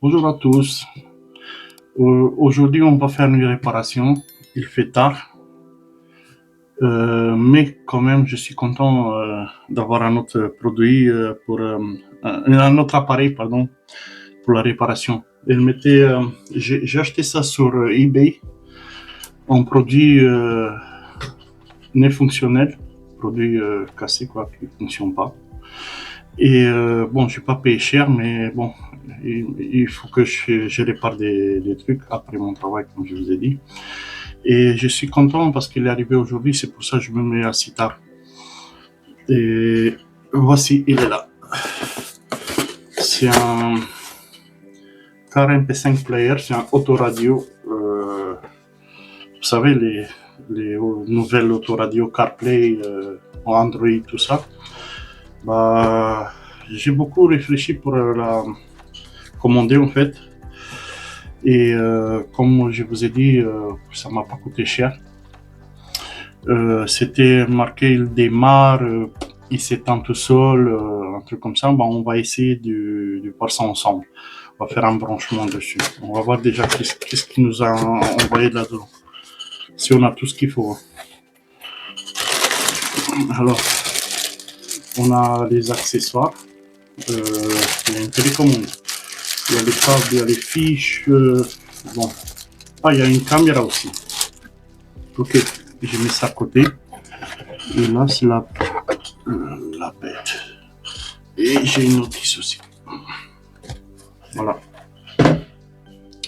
Bonjour à tous. Aujourd'hui, on va faire une réparation. Il fait tard, mais quand même, je suis content d'avoir un autre produit un autre appareil, pardon, pour la réparation. J'ai acheté ça sur eBay, un produit non fonctionnel, produit cassé quoi, qui ne fonctionne pas. Et bon, je n'ai pas payé cher, mais bon, il faut que je répare des trucs après mon travail, comme je vous ai dit. Et je suis content parce qu'il est arrivé aujourd'hui, c'est pour ça que je me mets assez tard. Et voici, il est là. C'est un car MP5 player, c'est un autoradio. Vous savez, les nouvelles autoradios CarPlay, Android, tout ça. Bah, j'ai beaucoup réfléchi pour la commander en fait. Et comme je vous ai dit, ça m'a pas coûté cher. C'était marqué, il démarre, il s'éteint tout seul, un truc comme ça. Bah, on va essayer de voir ça ensemble. On va faire un branchement dessus. On va voir déjà qu'est-ce qu'il nous a envoyé là-dedans. Si on a tout ce qu'il faut. Alors, on a les accessoires. Il y a une télécommande. Il y a les câbles, il y a les fiches. Bon. Ah, il y a une caméra aussi. Ok, j'ai mis ça à côté. Et là, c'est la bête. Et j'ai une notice aussi. Voilà.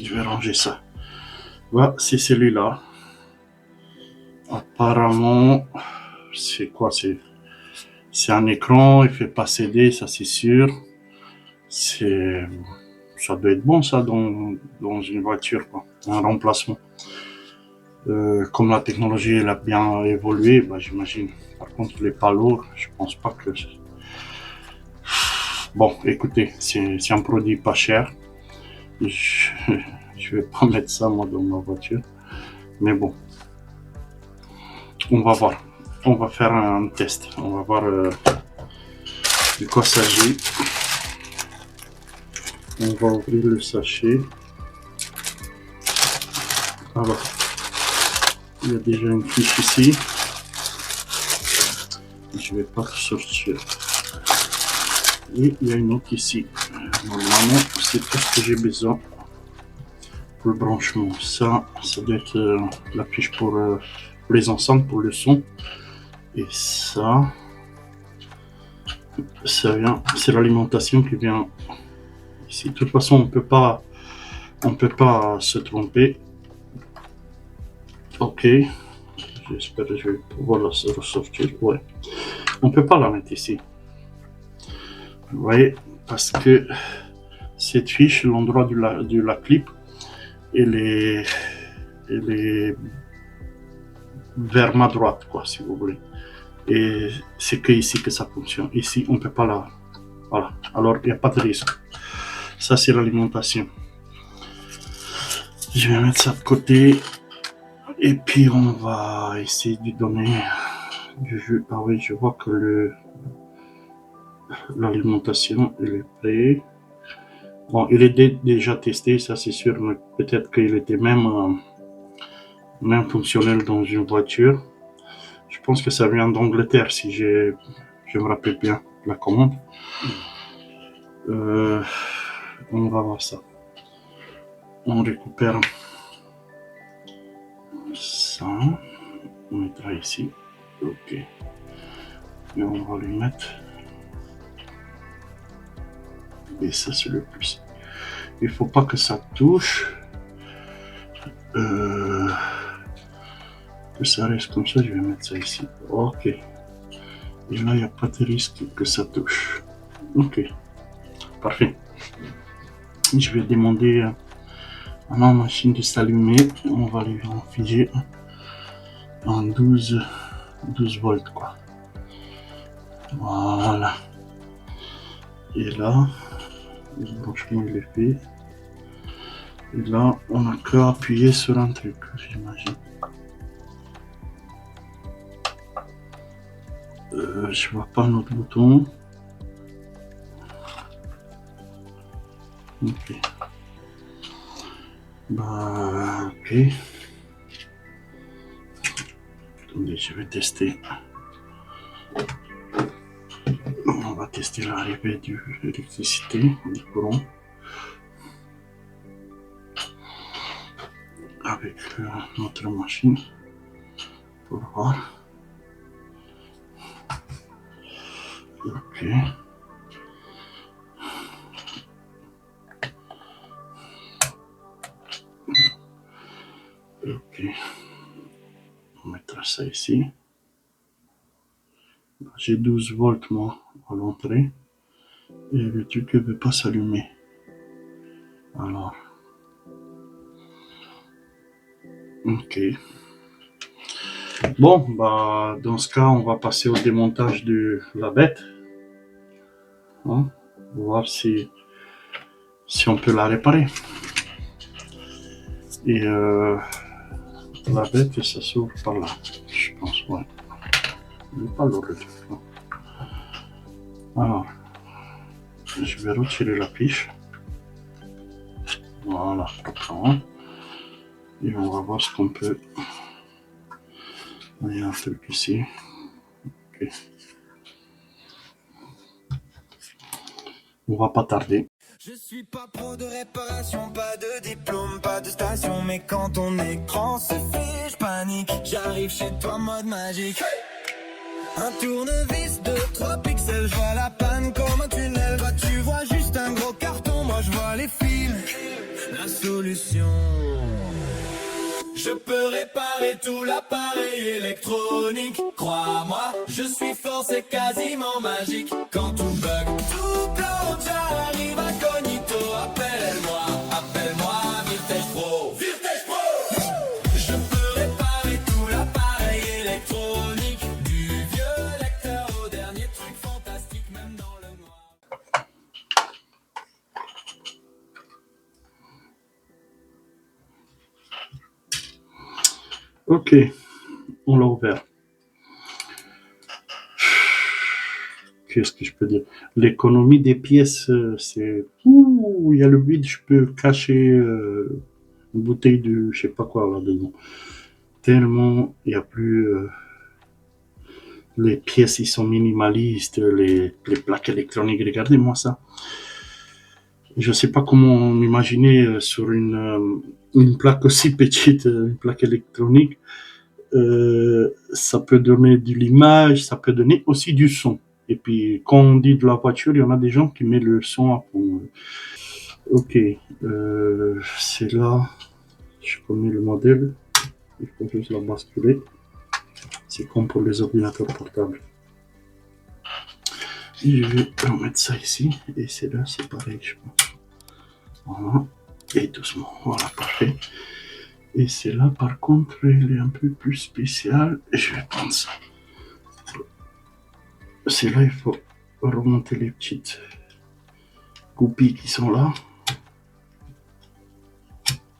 Je vais ranger ça. Voilà, c'est celui-là. Apparemment, c'est quoi? C'est un écran, il fait pas CD, ça c'est sûr. Ça doit être bon ça dans une voiture, quoi. Un remplacement. Comme la technologie elle a bien évolué, bah, j'imagine. Par contre, il est pas lourd, je pense pas que. Bon, écoutez, c'est un produit pas cher. Je vais pas mettre ça moi dans ma voiture, mais bon, on va voir. On va faire un test. On va voir de quoi s'agit. On va ouvrir le sachet. Alors, il y a déjà une fiche ici. Je vais pas sortir. Et il y a une autre ici. Normalement, c'est tout ce que j'ai besoin pour le branchement. Ça doit être la fiche pour les enceintes, pour le son. Et ça vient, c'est l'alimentation qui vient ici. De toute façon, on peut pas se tromper. Ok, j'espère que je vais pouvoir la ressortir. Ouais, on peut pas la mettre ici. Vous voyez, parce que cette fiche, l'endroit de la clip, elle est vers ma droite, quoi, si vous voulez. Et c'est que ici que ça fonctionne. Ici, on peut pas la. Voilà. Alors, il n'y a pas de risque. Ça, c'est l'alimentation. Je vais mettre ça de côté. Et puis, on va essayer de donner du jus. Ah oui, je vois que l'alimentation, elle est prête. Bon, il est déjà testé, ça c'est sûr, mais peut-être qu'il était même fonctionnel dans une voiture. Je pense que ça vient d'Angleterre, si je me rappelle bien la commande. On va voir ça. On récupère ça. On mettra ici. Ok. Et on va lui mettre. Et ça, c'est le plus. Il faut pas que ça touche. Que ça reste comme ça, je vais mettre ça ici. Ok. Et là, il n'y a pas de risque que ça touche. Ok. Parfait. Je vais demander à ma machine de s'allumer. On va lui en figer en 12 volts, quoi. Voilà. Et là, le branchement il est fait. Et là, on n'a qu'à appuyer sur un truc, j'imagine. Je vois pas notre bouton. Ok. Bah, ok. Attendez, je vais tester. On va tester l'arrivée de l'électricité, du courant. Avec notre machine. Pour voir. Ok. Ok. On mettra ça ici. J'ai 12 volts moi à l'entrée. Et le truc ne veut pas s'allumer. Alors. Ok. Bon, bah, dans ce cas, on va passer au démontage de la bête. Hein, voir si on peut la réparer. Et la bête, ça s'ouvre par là. Je pense, ouais. Mais pas l'autre. Alors, je vais retirer la piche. Voilà, proprement. Et on va voir ce qu'on peut. Il y a un truc ici. Ok. On va pas tarder. Je suis pas pro de réparation, pas de diplôme, pas de station, mais quand ton écran se fait, je panique. J'arrive chez toi en mode magique. Un tournevis de 3 pixels, je vois la panne comme un tunnel. Toi tu vois juste un gros carton, moi je vois les fils. La solution. Je peux réparer tout l'appareil électronique. Crois-moi, je suis fort, c'est quasiment magique. Quand tout bug, tout plante, j'arrive incognito. Appelle-moi, Virtège Pro. Virtège Pro. Je peux réparer tout l'appareil électronique. Du vieux lecteur au dernier truc fantastique, même dans le noir. Ok, on l'a ouvert. Qu'est-ce que je peux dire? L'économie des pièces, c'est... Ouh, il y a le vide, je peux cacher une bouteille de je sais pas quoi là-dedans. Tellement il n'y a plus... les pièces, ils sont minimalistes, les plaques électroniques, regardez-moi ça. Je sais pas comment m'imaginer sur une plaque aussi petite, une plaque électronique. Ça peut donner de l'image, ça peut donner aussi du son. Et puis, quand on dit de la voiture, il y en a des gens qui mettent le son à fond. Ok, c'est là, je connais le modèle, il faut juste la basculer. C'est comme pour les ordinateurs portables. Et je vais remettre ça ici, et c'est là, c'est pareil, je pense. Voilà, et doucement, voilà, parfait. Et c'est là, par contre, il est un peu plus spécial, et je vais prendre ça. C'est là, il faut remonter les petites goupilles qui sont là.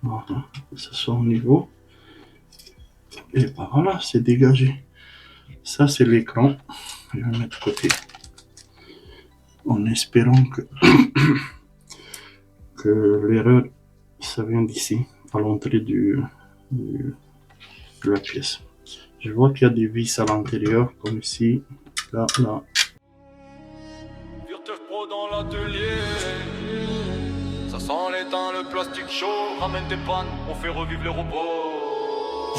Voilà, ça soit au niveau. Et ben voilà, c'est dégagé. Ça, c'est l'écran. Je vais le mettre de côté. En espérant que l'erreur, ça vient d'ici, à l'entrée de la pièce. Je vois qu'il y a des vis à l'intérieur, comme ici, là. Virtège Pro dans l'atelier. Ça sent l'étain, le plastique chaud. Ramène tes pannes, on fait revivre les robots.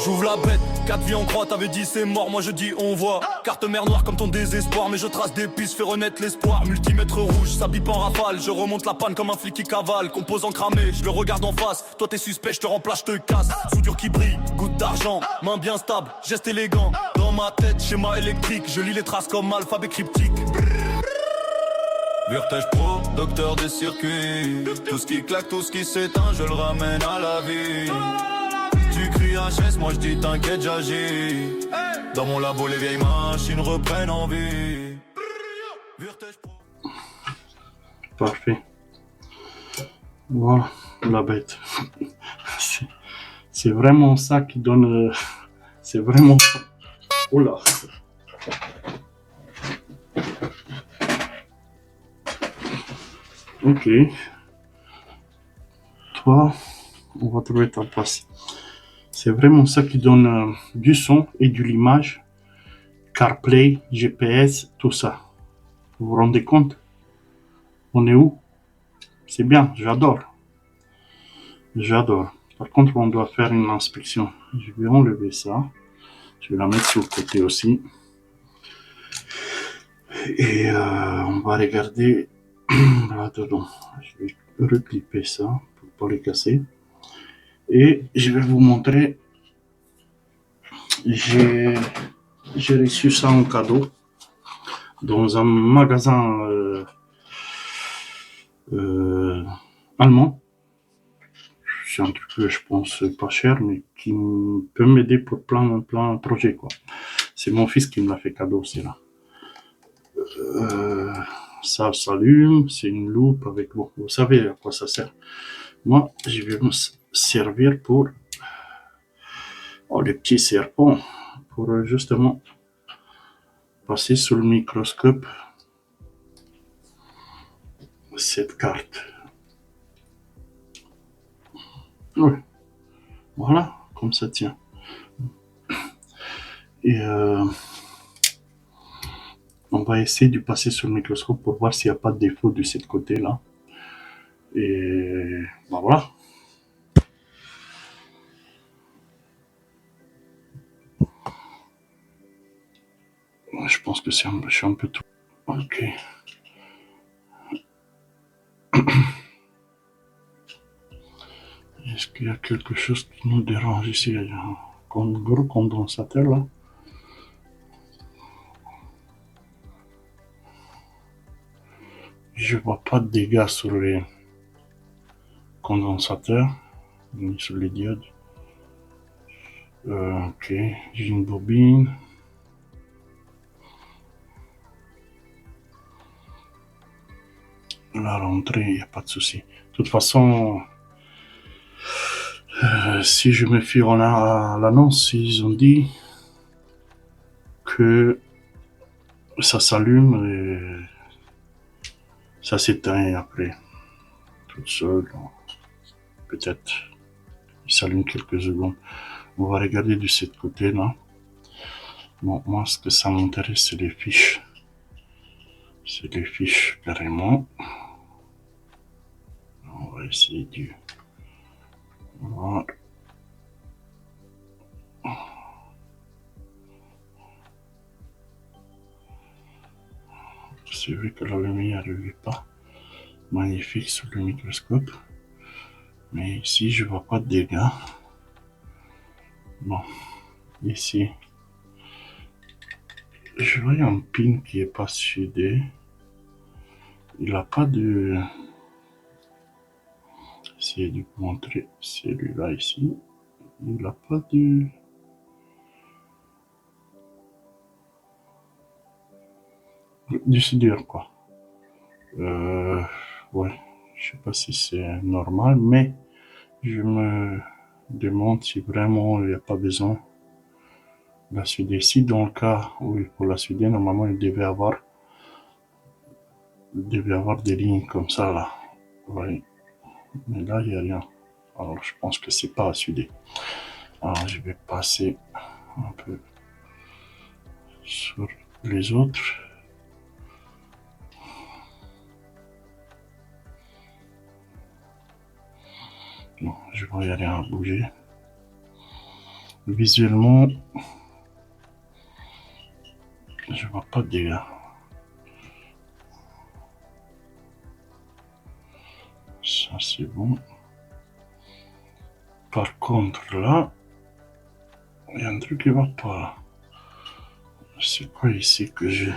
J'ouvre la bête, 4 vies en croix, t'avais dit c'est mort, moi je dis on voit. Carte mer noire comme ton désespoir, mais je trace des pistes, fais renaître l'espoir. Multimètre rouge, ça bip en rafale, je remonte la panne comme un flic qui cavale. Composant cramé, je le regarde en face, toi t'es suspect, je te remplace, je te casse. Soudure qui brille, goutte d'argent, main bien stable, geste élégant. Dans ma tête, schéma électrique, je lis les traces comme alphabet cryptique. Virtège Pro, docteur des circuits. Tout ce qui claque, tout ce qui s'éteint, je le ramène à la vie. Tu cries HS, moi je dis t'inquiète, j'agis. Dans mon labo, les vieilles machines reprennent en vie. Virtège Pro. Parfait. Voilà, la bête. C'est vraiment ça qui donne... c'est vraiment ça. Oh là. Ok. Toi, on va trouver ta place. C'est vraiment ça qui donne du son et de l'image. CarPlay, GPS, tout ça. Vous vous rendez compte? On est où? C'est bien, j'adore. J'adore. Par contre, on doit faire une inspection. Je vais enlever ça. Je vais la mettre sur le côté aussi. Et on va regarder là-dedans. Je vais reclipper ça pour ne pas les casser. Et je vais vous montrer. J'ai reçu ça en cadeau dans un magasin allemand. C'est un truc que je pense pas cher, mais qui peut m'aider pour plein de projets, quoi. C'est mon fils qui me l'a fait cadeau, c'est là. Ça s'allume, c'est une loupe avec... Bon, vous savez à quoi ça sert. Moi, je vais me servir pour... Oh, les petits serpents, pour justement passer sous le microscope cette carte. Oui, voilà, comme ça tient. Et on va essayer de passer sur le microscope pour voir s'il n'y a pas de défaut de ce côté-là. Et ben voilà. Je pense que je suis un peu trop... Ok. Est-ce qu'il y a quelque chose qui nous dérange ici? Il y a un gros condensateur là. Je vois pas de dégâts sur les condensateurs, ni sur les diodes. Ok, j'ai une bobine. La rentrée, il n'y a pas de souci. De toute façon, si je me fie à l'annonce, ils ont dit que ça s'allume et ça s'éteint après, toute seule. Peut-être il s'allume quelques secondes. On va regarder de ce côté-là. Bon, moi, ce que ça m'intéresse, c'est les fiches. C'est les fiches, carrément. On va essayer de... Voilà. C'est vrai que la lumière ne est pas magnifique sur le microscope. Mais ici, je vois pas de dégâts. Bon, ici, je vois un pin qui est pas soudé. Il n'a pas de... Essayer de vous montrer celui-là ici. Il n'a pas de... Du soudure, quoi. Ouais, je sais pas si c'est normal, mais je me demande si vraiment il n'y a pas besoin de la souder. Si dans le cas où il faut la souder, normalement il devait avoir des lignes comme ça là. Ouais. Mais là il n'y a rien. Alors je pense que c'est pas à souder. Alors je vais passer un peu sur les autres. Non, je vois il n'y a rien à bouger. Visuellement, je vois pas de dégâts. Ça c'est bon. Par contre là, il y a un truc qui va pas. C'est quoi ici que j'ai?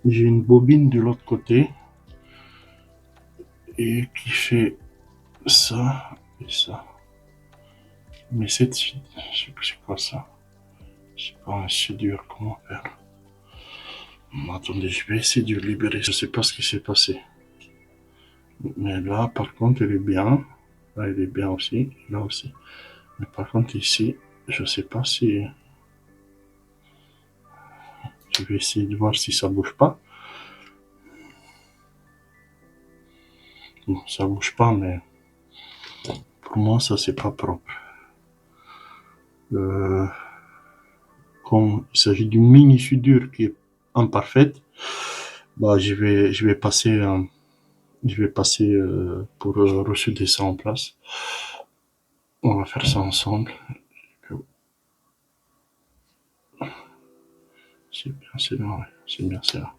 J'ai une bobine de l'autre côté et qui fait ça et ça. Mais c'est quoi ça? C'est pas un soudure, comment faire? Attendez, je vais essayer de libérer. Je sais pas ce qui s'est passé. Mais là, par contre, elle est bien. Là, elle est bien aussi. Là aussi. Mais par contre, ici, je sais pas si... Je vais essayer de voir si ça bouge pas. Bon, ça bouge pas, mais pour moi, ça c'est pas propre. Quand il s'agit d'une mini soudure qui est imparfaite, bah je vais passer pour ressouder ça en place. On va faire ça ensemble. C'est bien, c'est là, ouais. C'est bien, c'est là.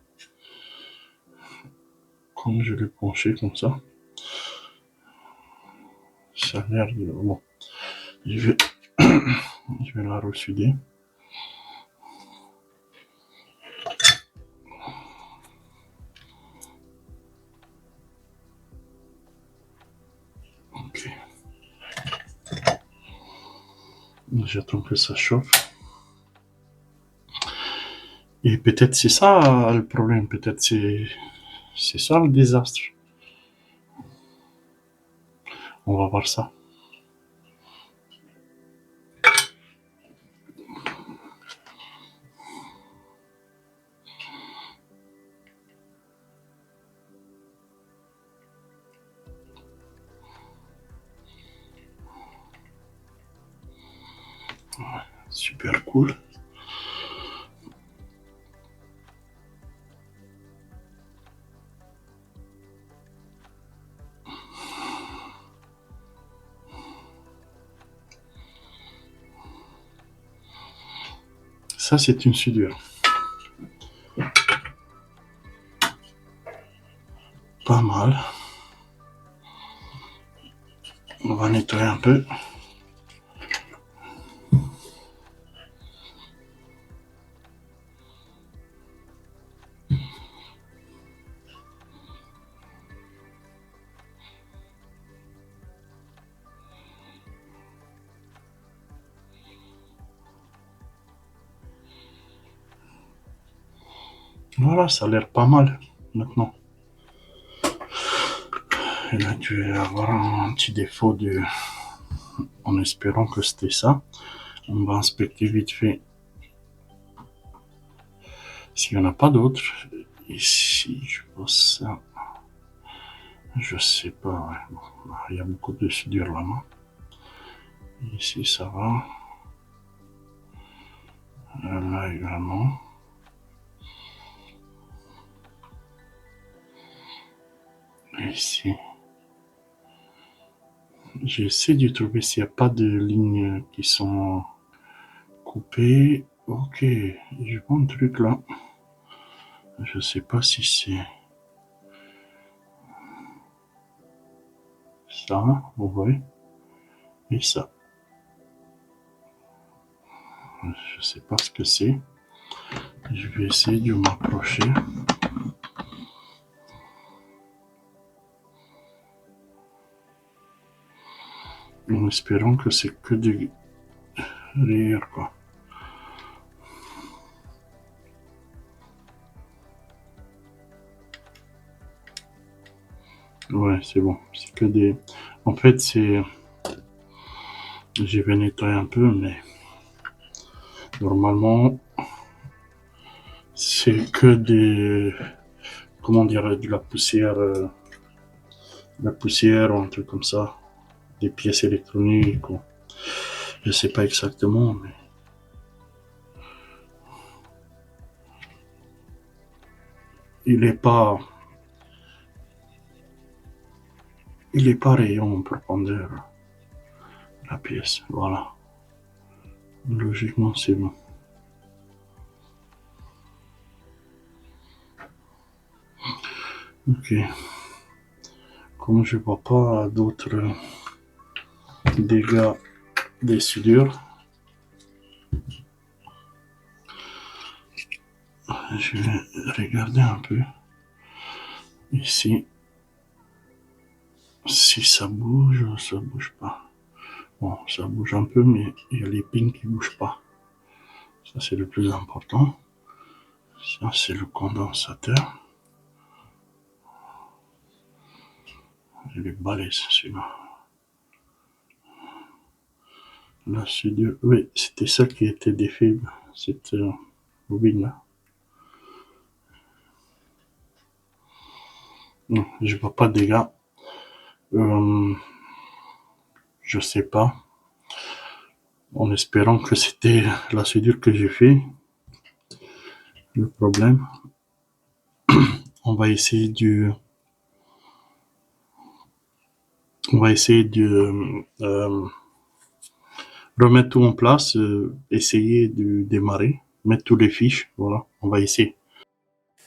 Comme je l'ai penché comme ça, ça a l'air de... Bon, je vais, je vais la ressouder. Ok. J'attends que ça chauffe. Et peut-être c'est ça le problème, peut-être c'est ça le désastre. On va voir ça. Super cool. Ça, c'est une soudure. Pas mal. On va nettoyer un peu. Voilà, ça a l'air pas mal maintenant. Et là, tu vas avoir un petit défaut de... En espérant que c'était ça. On va inspecter vite fait s'il n'y en a pas d'autres. Ici, je pense ça. Je sais pas. Ouais. Bon, il y a beaucoup de soudure là-bas. Ici, ça va. Là également. Ici. J'essaie de trouver s'il n'y a pas de lignes qui sont coupées. Ok, je vois un truc là. Je sais pas si c'est ça, vous voyez, et ça. Je sais pas ce que c'est. Je vais essayer de m'approcher. En espérant que c'est que du rire, quoi. Ouais, c'est bon. C'est que des... En fait, c'est... Je vais nettoyer un peu, mais... Normalement... C'est que des... Comment dire, de la poussière... la poussière ou un truc comme ça. Des pièces électroniques ou... Je sais pas exactement, mais... Il est pas rayon en profondeur, la pièce, voilà. Logiquement, c'est bon. Ok. Comme je vois pas d'autres dégâts des soudures, je vais regarder un peu ici si ça bouge ou ça bouge pas. Bon, ça bouge un peu, mais il y a les pins qui bougent pas. Ça, c'est le plus important. Ça, c'est le condensateur. Il est balèze, celui-là. La soudure, oui, c'était ça qui était défait, cette bobine-là. Non, je vois pas de dégâts. Je je sais pas. En espérant que c'était la soudure que j'ai fait. Le problème, on va essayer de remettre tout en place, essayer de démarrer, mettre tous les fiches, voilà, on va essayer.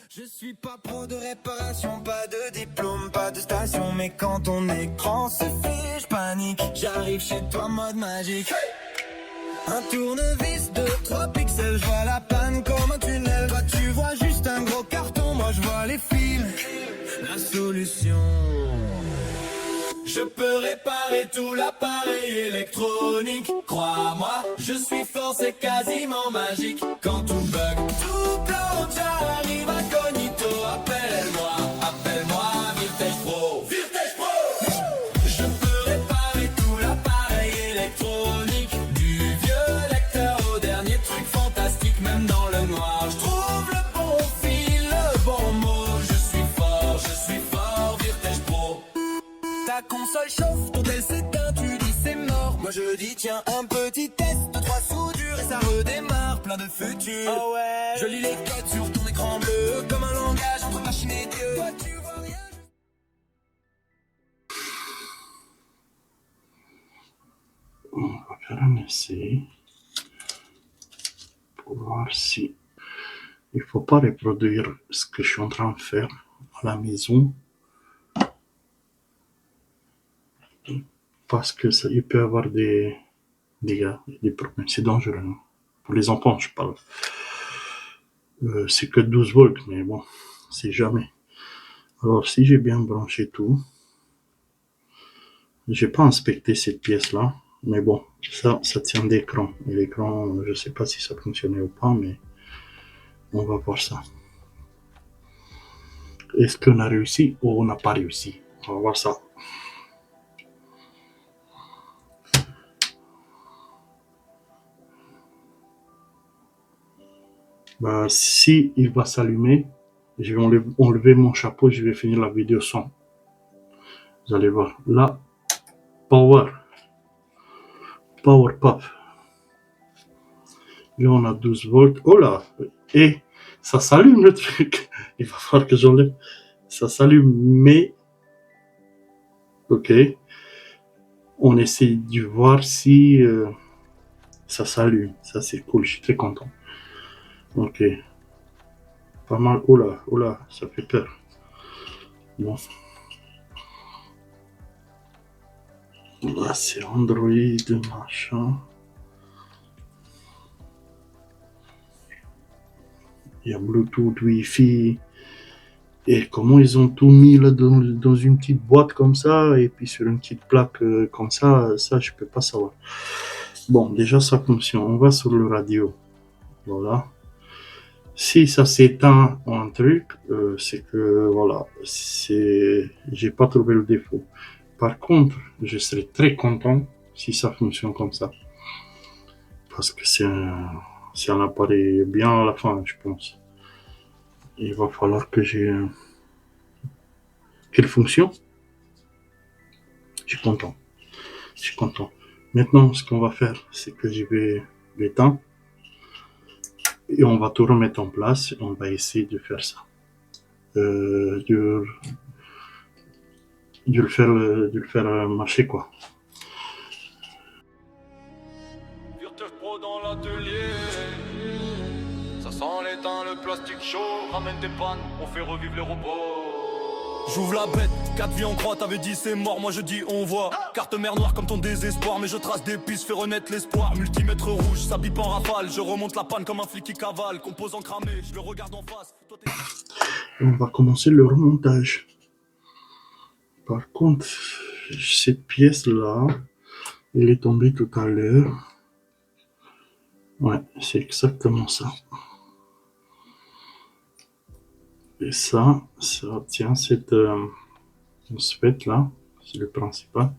Je suis pas pro de réparation, pas de diplôme, pas de station, mais quand ton écran se fiche, panique, j'arrive chez toi en mode magique. Un tournevis de 3 pixels, je vois la panne comme un tunnel. Toi tu vois juste un gros carton, moi je vois les fils, la solution. Je peux réparer tout l'appareil électronique. Crois-moi, je suis fort, c'est quasiment magique. Quand tout bug, tout plante, j'arrive incognito. Appelle-moi, Virtage Pro. Virtage Pro. Je peux réparer tout l'appareil électronique. Du vieux lecteur au dernier truc fantastique, même dans le noir. Je trouve le bon fil, le bon mot. Je suis fort, Virtage Pro. Ta console chauffe, ton tel s'éteint, tu dis c'est mort. Moi je dis tiens, un petit test, 3 soudures et ça redémarre, plein de futur. Oh ouais. Je lis les codes sur ton écran bleu, comme un langage entre machine et Dieu. Toi tu vois rien. On va faire un essai pour voir si il faut pas reproduire ce que je suis en train de faire à la maison. Parce que ça, il peut y avoir des dégâts, des problèmes. C'est dangereux. Hein. Pour les enfants, je parle. C'est que 12 volts, mais bon, c'est jamais. Alors, si j'ai bien branché tout, j'ai pas inspecté cette pièce-là, mais bon, ça tient d'écran. Et l'écran, je sais pas si ça fonctionnait ou pas, mais on va voir ça. Est-ce qu'on a réussi ou on n'a pas réussi? On va voir ça. Bah, si il va s'allumer, je vais enlever mon chapeau, je vais finir la vidéo sans. Vous allez voir. Là, power pop. Là, on a 12 volts. Oh là! Et ça s'allume le truc. Il va falloir que j'enlève. Ça s'allume, mais... Ok. On essaie de voir si ça s'allume. Ça, c'est cool. Je suis très content. Ok. Pas mal. Oh là, ça fait peur. Bon. Là, c'est Android, machin. Il y a Bluetooth, Wi-Fi. Et comment ils ont tout mis là dans une petite boîte comme ça, et puis sur une petite plaque comme ça je peux pas savoir. Bon, déjà ça fonctionne. On va sur le radio. Voilà. Si ça s'éteint ou un truc, c'est que voilà, j'ai pas trouvé le défaut. Par contre, je serais très content si ça fonctionne comme ça. Parce que c'est un appareil bien à la fin, je pense. Il va falloir que qu'elle fonctionne. Je suis content. Maintenant, ce qu'on va faire, c'est que je vais l'éteindre. Et on va tout remettre en place. Et on va essayer de faire ça. De le faire marcher, quoi. Virtage Pro dans l'atelier. Ça sent l'étain, le plastique chaud. Ramène tes pannes, on fait revivre les robots. J'ouvre la bête, 4 vies en croix, t'avais dit c'est mort, moi je dis on voit. Carte mer noire comme ton désespoir, mais je trace des pistes, fais renaître l'espoir. Multimètre rouge, ça bip en rafale, je remonte la panne comme un flic qui cavale. Composant cramé, je le regarde en face. On va commencer le remontage. Par contre, cette pièce-là, elle est tombée tout à l'heure. Ouais, c'est exactement ça. Et ça tient cette MOSFET là, c'est le principal.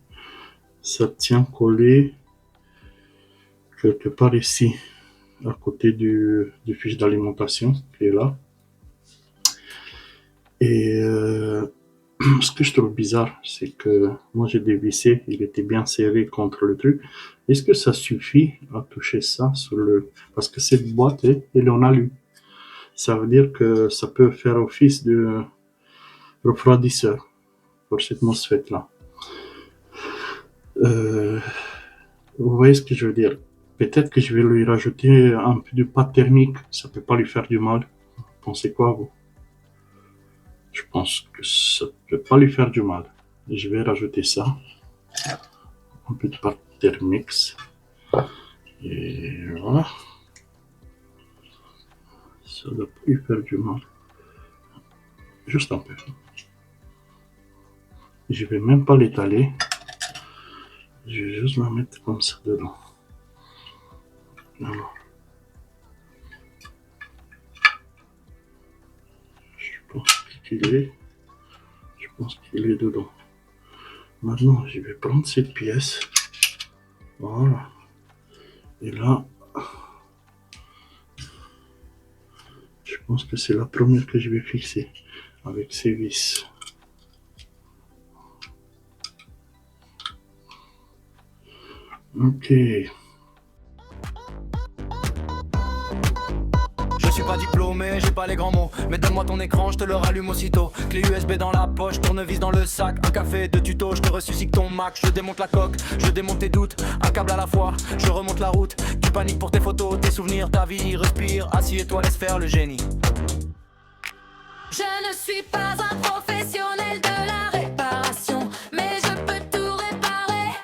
Ça tient collé quelque part ici, à côté du fiche d'alimentation qui est là. Et Ce que je trouve bizarre, c'est que moi j'ai dévissé, il était bien serré contre le truc. Est-ce que ça suffit à toucher ça sur le... Parce que cette boîte, elle est en alu. Ça veut dire que ça peut faire office de refroidisseur pour cette MOSFET-là. Vous voyez ce que je veux dire? Peut-être que je vais lui rajouter un peu de pâte thermique, ça peut pas lui faire du mal. Vous pensez quoi, vous? Je pense que ça peut pas lui faire du mal. Je vais rajouter ça. Un peu de pâte thermique. Et voilà. Ça doit pas lui faire du mal. Juste un peu. Je vais même pas l'étaler. Je vais juste la mettre comme ça dedans. Alors. Je pense qu'il est dedans. Maintenant, je vais prendre cette pièce. Voilà. Et là, je pense que c'est la première que je vais fixer avec ces vis. Ok. Je suis pas diplômé, j'ai pas les grands mots. Mais donne-moi ton écran, je te le rallume aussitôt. Clé USB dans la poche, tournevis dans le sac. Un café, deux tutos, je te ressuscite ton Mac. Je démonte la coque, je démonte tes doutes. Un câble à la fois, je remonte la route. Tu paniques pour tes photos, tes souvenirs, ta vie. Respire, assieds-toi, laisse faire le génie. Je ne suis pas un professionnel de la réparation, mais je peux tout réparer.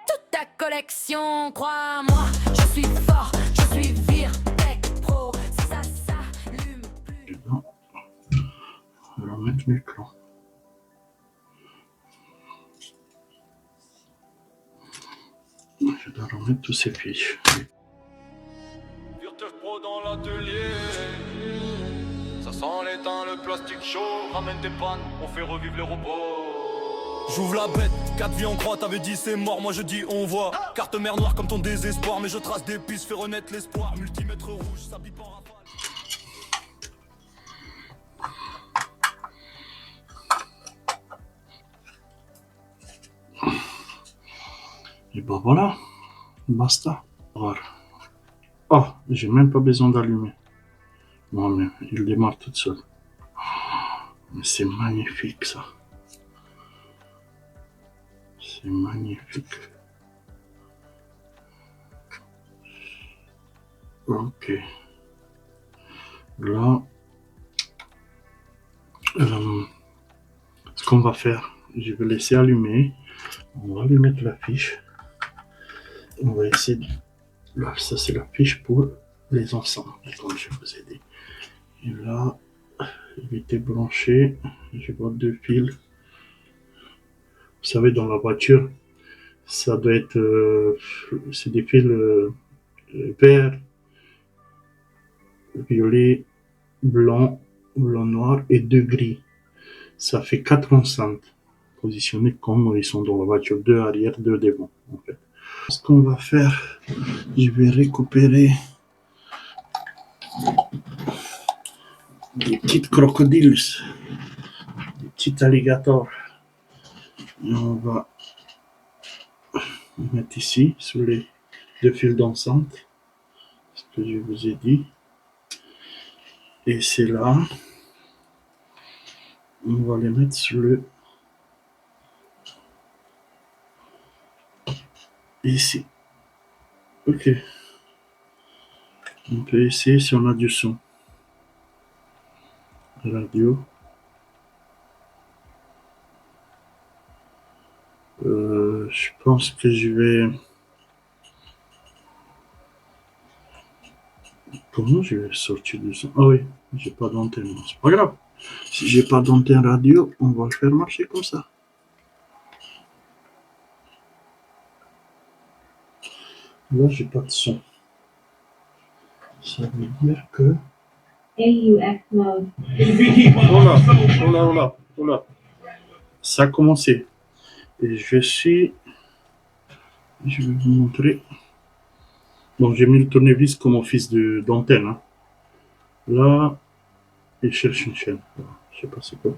Toute ta collection, crois-moi, je suis fort, je suis Virtech Pro. Si ça s'allume plus. Dedans, on va mettre l'écran. Je dois remettre tous ces fiches. Virtech Pro dans l'atelier. Ça sent l'étain, le plastique chaud. Ramène tes pannes, on fait revivre les robots. J'ouvre la bête, 4 vies on croit, t'avais dit c'est mort, moi je dis on voit. Carte mer noire comme ton désespoir, mais je trace des pistes, fais renaître l'espoir. Multimètre rouge, ça pipe en rafale. Et ben voilà, basta. Voilà. Oh, j'ai même pas besoin d'allumer. Non, mais il démarre tout seul. Mais c'est magnifique ça. C'est magnifique. Ok. Là, ce qu'on va faire, je vais laisser allumer. On va lui mettre la fiche. On va essayer de... Là, ça c'est la fiche pour les ensembles, comme je vous ai dit. Et là, il était branché. Je vois 2 fils. Vous savez, dans la voiture, ça doit être... c'est des fils verts, violet, blanc, blanc noir et 2 gris. Ça fait 4 enceintes positionnés comme ils sont dans la voiture, 2 arrière, 2 devant en fait. Ce qu'on va faire, je vais récupérer des petites crocodiles, des petits alligators. Et on va mettre ici sur les 2 fils d'enceinte, ce que je vous ai dit. Et c'est là, on va les mettre sur le ici. Ok. On peut essayer si on a du son. Radio. Je pense que je vais... Comment je vais sortir du son? Ah oui, j'ai pas d'antenne. C'est pas grave. Si j'ai pas d'antenne radio, on va le faire marcher comme ça. Là, j'ai pas de son. Ça veut dire que... AUX mode. Oh là. Ça a commencé. Et je vais vous montrer. Bon, j'ai mis le tournevis comme office d'antenne. Hein. Là, il cherche une chaîne. Je sais pas c'est quoi.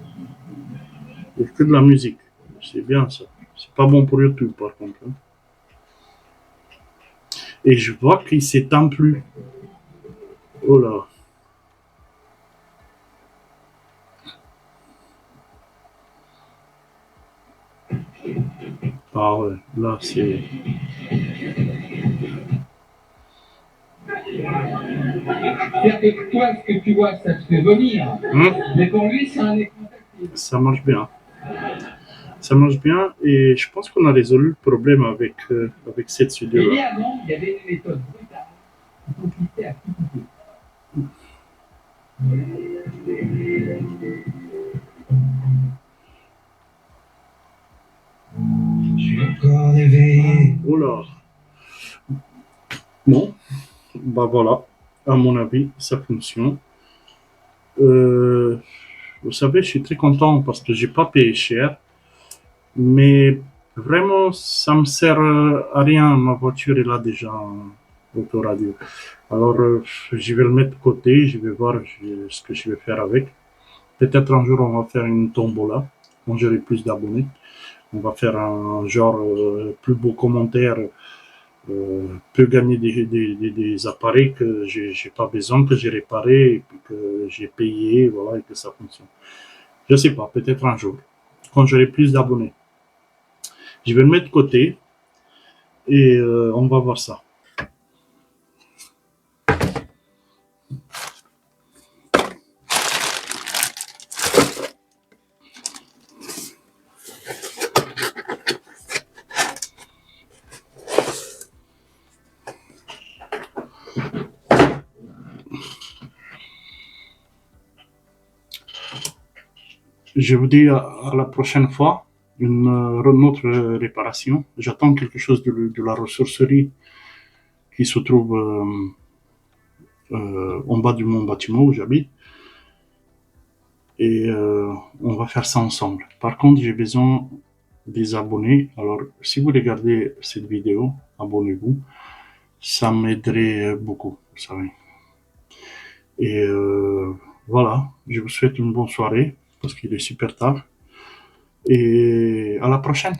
Il n'y a que de la musique. C'est bien ça. C'est pas bon pour YouTube par contre. Hein. Et je vois qu'il s'étend plus. Oh là. Ah ouais, là c'est... C'est-à-dire que toi, ce que tu vois, ça te fait vomir. Mais pour lui, c'est un écran tactile. Ça marche bien. Ça marche bien et je pense qu'on a résolu le problème avec cette studio-là. Et avant, il y avait une méthode brutale. Il faut cliquer à cliquer. Je suis encore réveillé. Oh là. Bon, bah voilà. À mon avis, ça fonctionne. Vous savez, je suis très content parce que j'ai pas payé cher. Mais vraiment, ça me sert à rien. Ma voiture est là déjà en autoradio. Alors, je vais le mettre de côté. Je vais voir ce que je vais faire avec. Peut-être un jour, on va faire une tombola quand j'aurai plus d'abonnés. On va faire un genre plus beau commentaire. Peut gagner des appareils que j'ai pas besoin, que j'ai réparés et puis que j'ai payé, voilà, et que ça fonctionne. Je sais pas, peut-être un jour, quand j'aurai plus d'abonnés. Je vais le mettre de côté et on va voir ça. Je vous dis à la prochaine fois, une autre réparation. J'attends quelque chose de la ressourcerie qui se trouve en bas de mon bâtiment où j'habite. Et on va faire ça ensemble. Par contre, j'ai besoin des abonnés. Alors, si vous regardez cette vidéo, abonnez-vous. Ça m'aiderait beaucoup, vous savez. Et voilà, je vous souhaite une bonne soirée parce qu'il est super tard. Et à la prochaine.